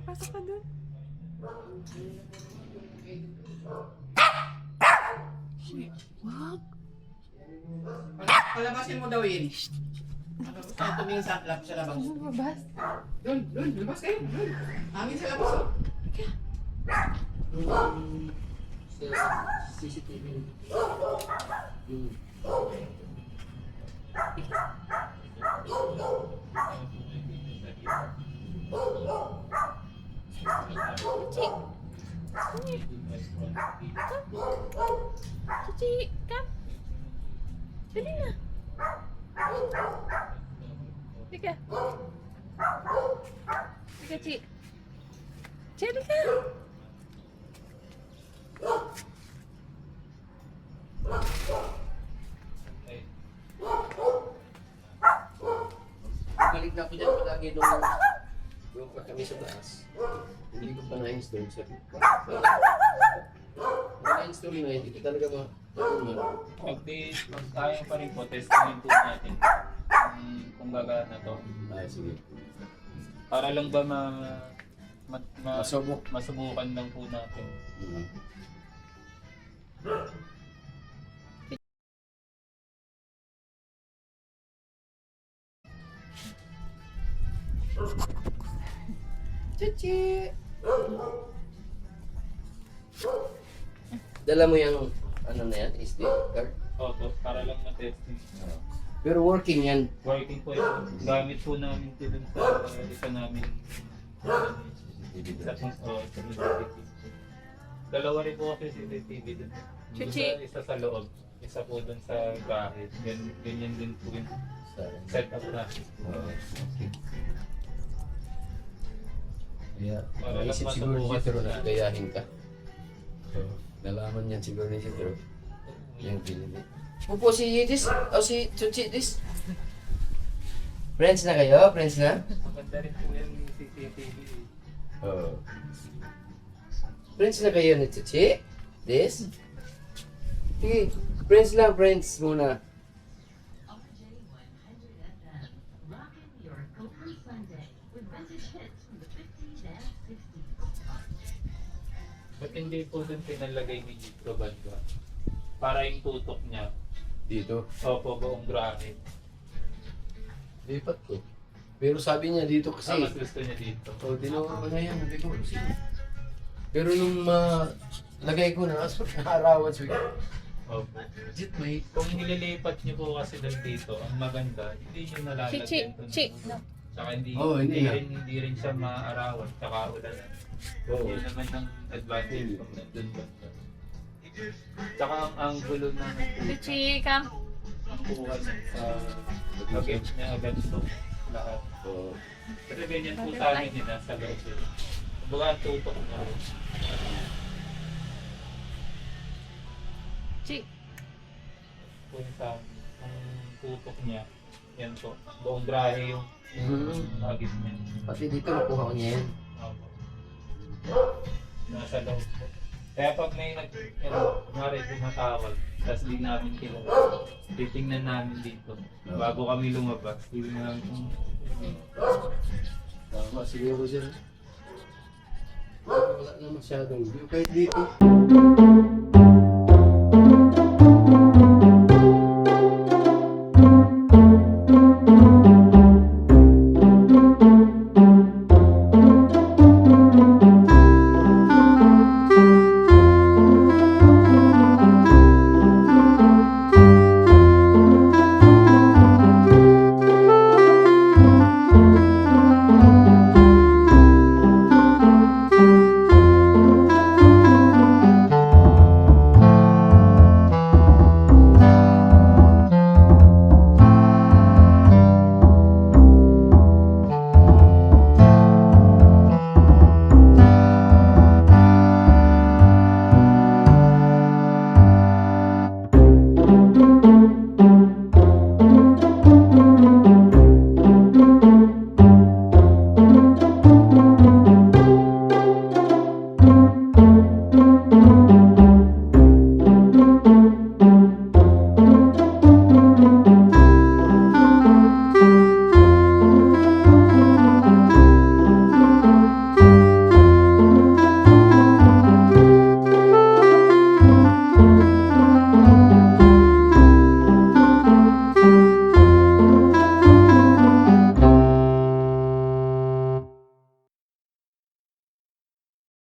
Pasok ka dun. Wag. Palabasin mo daw yun. Kaya tumingin sa labas sa labas. Lumabas. Doon, labas kayo. Doon. Amin sa labas. Oh. CCTV. Cici, come. Dali na. Tika. Tika, Ci. Ci, halika. Balik na ako dyan palagi nung kami sa taas. Hindi ko pa na-install sa na-install na yun. Hindi talaga Kaya pa rin po, testingin po natin kung gagana to. sige. Para lang ba Masubok. masubukan lang po natin. Chichi! Dala mo yung ano na yan, SD card? Opo, para lang ma-testing. Pero working yan. Working po yun. Gamit po namin ito dun sa isa namin. Sa CCTV. Dalawa rin po kasi CCTV dun. Isa sa loob, isa po dun sa bahay. Ganyan din po yung setup natin. Kaya, Para lang naisip siguro masubukan si Tero sila. na gayahin ka. Nalaman yan siguro ni si Tero. Yung pinili. Upo si Yidis o si Chuchidis. Friends na kayo? Friends na? Maganda rin po yung CCTV. Oo. Friends na kayo ni Chuchi? Dis? Sige, friends lang, friends muna. Ba't hindi po dun pinalagay ni Jitro Banda? Para yung tutok niya. Dito? Opo, buong bracket. Lipat ko. Pero sabi niya dito kasi. Mas gusto niya dito. O, tinawa ko na yan. Hindi ko. Pero nung lagay ko na, arawan siya. Opo. Jit, may. Kung nililipat niyo po kasi dun dito, ang maganda, hindi niyo nalalagyan dun. Tsaka hindi rin siya maarawan, tsaka ulan. Oo. Yun naman ang advantage kung nandun ba. Tsaka ang angulo na Cici, come. nakukuha niya sa against niya against to lahat. Oo. Pero ganyan po sa amin yun, nasa loob yun. Kumbaga ang tutok na rin. Ci. Kung sa ang tutok niya, yan po. Buong drahe yung agis niya. Pati dito nakuha ko niya yan. Opo. Nasa loob po. Kaya pag may kunwari tumatawag, tapos di namin kilala, titingnan namin dito. Bago kami lumabas, titingnan namin kung Tama, siguro siya. Wala na masyadong view. Kahit dito.